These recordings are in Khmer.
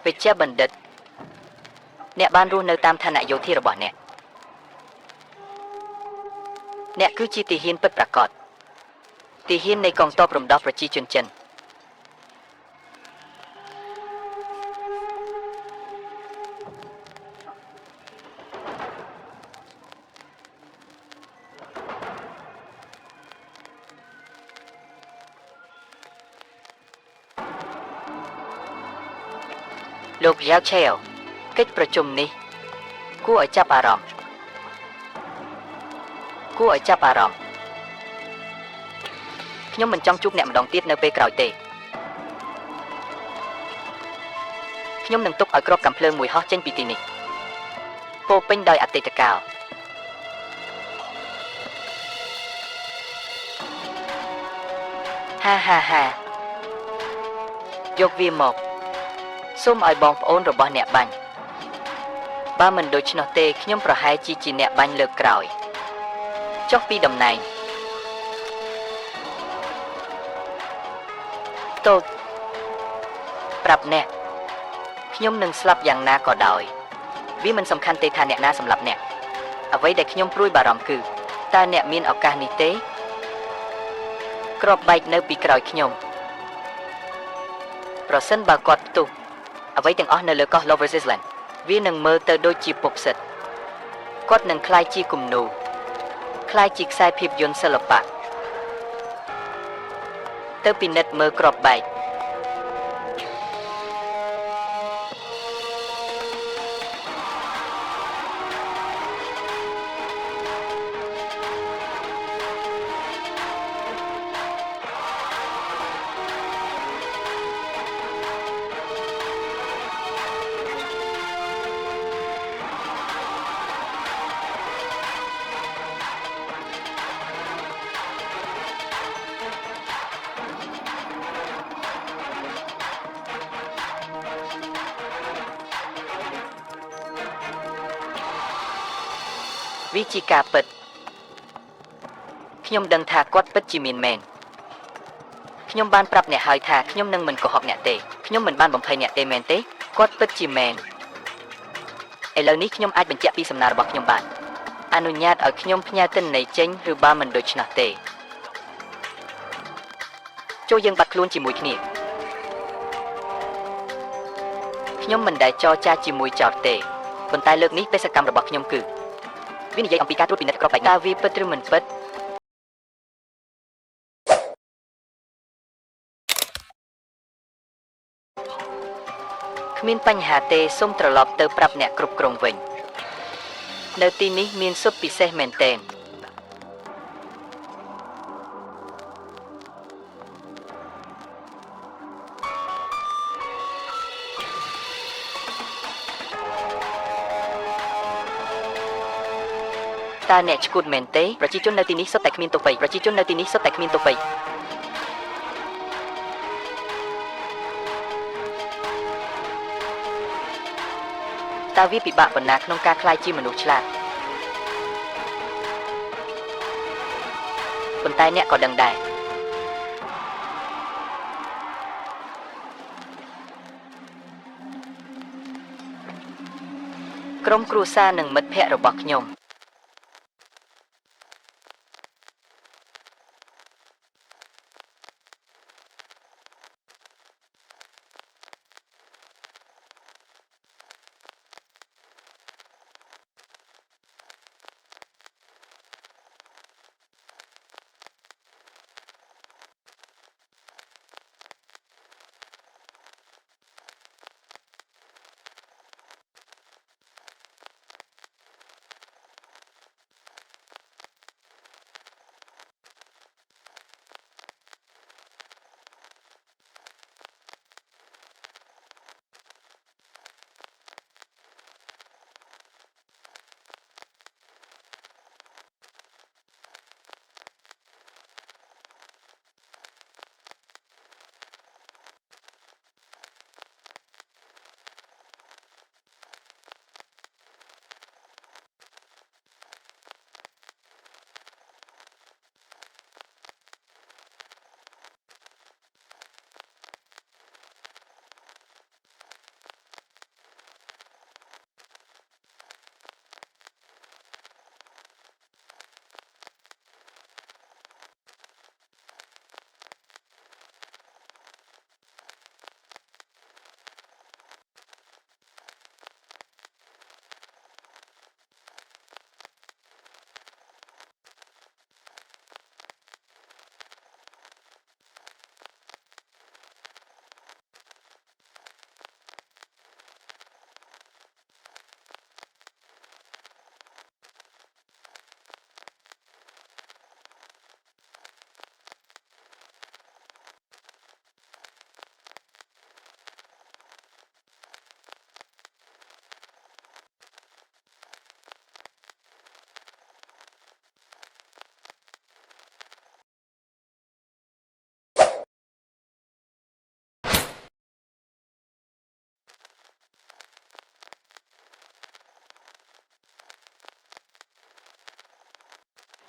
វិជ្ជាបណ្ឌិតអ្នកបានរស់នៅតាមឋានៈយោធារបស់អ្នកគឺជាទាហានពិតប្រាកដទាហាននៃកងទ័ពរំដោះប្រជាជនចិនលោកយ៉ាវឆេវកិច្ចប្រជុំនេះគួរឲ្យចាប់អារម្មណ៍ខ្ញុំមិនចង់ជួបអ្នកម្ដងទៀតនៅពេលក្រោយទេខ្ញុំនឹងទុកឲ្យគ្រាប់កាំភ្លើងមួយហោះចេញពីទីនេះពោពេញដោយអតីតកាលហាយកវាមកសូមឲ្យបងប្អូនរបស់អ្នកបាញ់បើមិនដូច្នោះទេខ្ញុំប្រហែលជាអ្នកបាញ់លើកក្រោយចុះពីតំណែងតូចប្រាប់អ្នកខ្ញុំនឹងស្លាប់យ៉ាងណាក៏ដោយវាមិនសំខាន់ទេថាអ្នកណាសម្លាប់អ្នកអ្វីដែលខ្ញុំព្រួយបារម្ភគឺតើអ្នកមានឱកាសនេះទេគ្រាប់បែកនៅពីក្រោយខ្ញុំប្រសិនបើគាត់ផ្ទុះអ្វីទាំងអស់នៅលើកោះ Lovers Island វានឹងមើលទៅដូចជាពុកសិតគាត់នឹងคล้ายជាគំនូរคล้ายជាខ្សែភាពយន្តសិល្បៈទៅពិនិត្យមើលគ្រាប់បែកវាជាការពិតខ្ញុំដឹងថាគាត់ពិតជាមានមែនខ្ញុំបានប្រាប់អ្នកហើយថាខ្ញុំនឹងមិនកុហកអ្នកទេខ្ញុំមិនបានបំភ័យអ្នកទេមែនទេគាត់ពិតជាមែនឥឡូវនេះខ្ញុំអាចបញ្ជាក់ពីសំណើរបស់ខ្ញុំបានអនុញ្ញាតឲ្យខ្ញុំផ្ញើទិន្នន័យចេញឬបើមិនដូច្នោះទេចូលយើងបាត់ខ្លួនជាមួយគ្នាខ្ញុំមិនដែលចរចាជាមួយចោតទេប៉ុន្តែលើកនេះបេសកកម្មរបស់ខ្ញុំគឺវានិយាយអំពីការត្រួតពិនិត្យគ្រាប់បែកតើវាពិតឬមិនពិតគ្មានបញ្ហាទេសូមត្រឡប់ទៅប្រាប់អ្នកគ្រប់គ្រងវិញនៅទីនេះមានស៊ុបពិសេសមែនទែនតើអ្នកឈួតមែនទេប្រជាជននៅទីនេះសុទ្ធតែគ្មានទោសបីប្រជាជននៅទីនេះសុទ្ធតែគ្មានទោសបីតើវាពិបាកប៉ុណ្ណាក្នុងការក្លាយជាមនុស្សឆ្លាតប៉ុន្តែអ្នកក៏ដឹងដែរក្រុមគ្រួសារនិងមិត្តភ័ក្តិរបស់ខ្ញុំ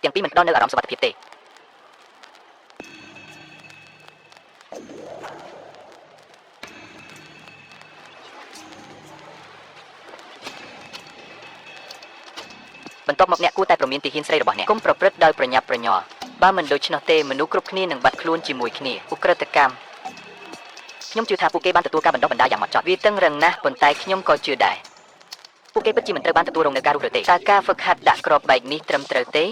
ទាំងពីរមិនផ្ដល់នូវអារម្មណ៍សុវត្ថិភាពទេបន្ទាប់មកអ្នកគួរតែប្រមានទាហានស្រីរបស់អ្នកកុំប្រព្រឹត្តដោយប្រញាប់ប្រញាល់បើមិនដូច្នោះទេមនុស្សគ្រប់គ្នានឹងបាត់ខ្លួនជាមួយគ្នាឧក្រិដ្ឋកម្មខ្ញុំជឿថាពួកគេបានទទួលការបណ្ដុះបណ្ដាលយ៉ាងហ្មត់ចត់វាតឹងរឹងណាស់ប៉ុន្តែខ្ញុំក៏ជឿដែរពួកគេពិតជាមិនត្រូវបានទទួលរងនូវការរុះរើទេតើការហ្វឹកហាត់ដាក់ក្របបែកនេះត្រឹមត្រូវទេ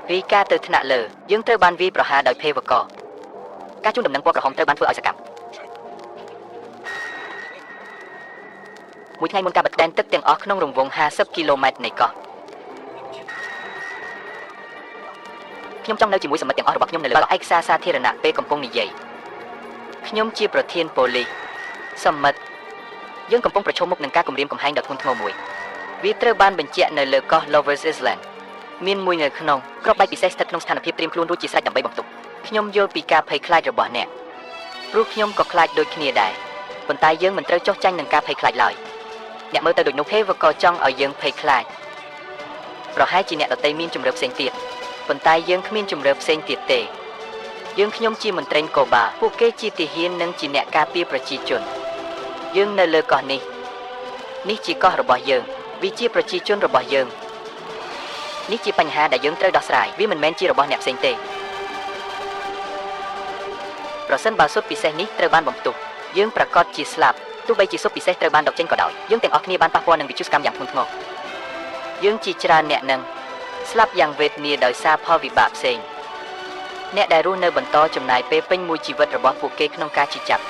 ពីការទៅថ្នាក់លើយើងត្រូវបានវាយប្រហារដោយភេរវករការជូនដំណឹងពណ៌ក្រហមត្រូវបានធ្វើឲ្យសកម្មមួយថ្ងៃមុនការបិទដែនទឹកទាំងអស់ក្នុងរង្វង់50គីឡូម៉ែត្រនៃកោះខ្ញុំចង់នៅជាមួយសមិទ្ធទាំងអស់របស់ខ្ញុំនៅលើឯកសារសាធារណៈពេលកំពុងនិយាយខ្ញុំជាប្រធានប៉ូលីសសមិទ្ធយើងកំពុងប្រឈមមុខនឹងការគំរាមកំហែងដ៏ធ្ងន់ធ្ងរមួយវាត្រូវបានបញ្ជាក់នៅលើកោះ Lovers Island មានមួយនៅក្នុងក្របបែកពិសេសស្ថិតក្នុងស្ថានភាពត្រៀមខ្លួនរួចជាស្រេចដើម្បីបន្ទប់ខ្ញុំយល់ពីការភ័យខ្លាចរបស់អ្នកព្រោះខ្ញុំក៏ខ្លាចដូចគ្នាដែរប៉ុន្តែយើងមិនត្រូវចោះចាញ់នឹងការភ័យខ្លាចឡើយអ្នកមើលទៅដូចនោះភេរវករចង់ឲ្យយើងភ័យខ្លាចប្រហែលជាអ្នកដទៃមានជំរឿផ្សេងទៀតប៉ុន្តែយើងគ្មានជំរឿផ្សេងទៀតទេយើងខ្ញុំជាមន្ត្រីកូបាពួកគេជាទាហាននិងជាអ្នកការពារប្រជាជនយើងនៅលើកោះនេះជាកោះរបស់យើងវាជាប្រជាជនរបស់យើងនេះជាបញ្ហាដែលយើងត្រូវដោះស្រាយវាមិនមែនជារបស់អ្នកផ្សេងទេប្រសិនបើស៊ុតពិសេសនេះត្រូវបានបំផ្ទុះយើងប្រកាសជាស្លាប់ទោះបីជាស៊ុតពិសេសត្រូវបានដកចេញក៏ដោយយើងទាំងអស់គ្នាបានប៉ះពាល់នឹងវិទ្យុសកម្មយ៉ាងធ្ងន់ធ្ងរយើងជាច្រើនអ្នកនឹងស្លាប់យ៉ាងវេទនាដោយសារផលវិបាកផ្សេងអ្នកដែលរស់នៅបន្តចំណាយពេលពេញមួយជីវិតរបស់ពួកគេក្នុងការជិះចាប់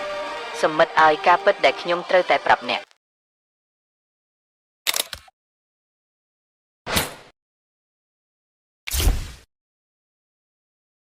សមិទ្ធឲ្យការពិតដែលខ្ញុំត្រូវតែប្រាប់អ្នក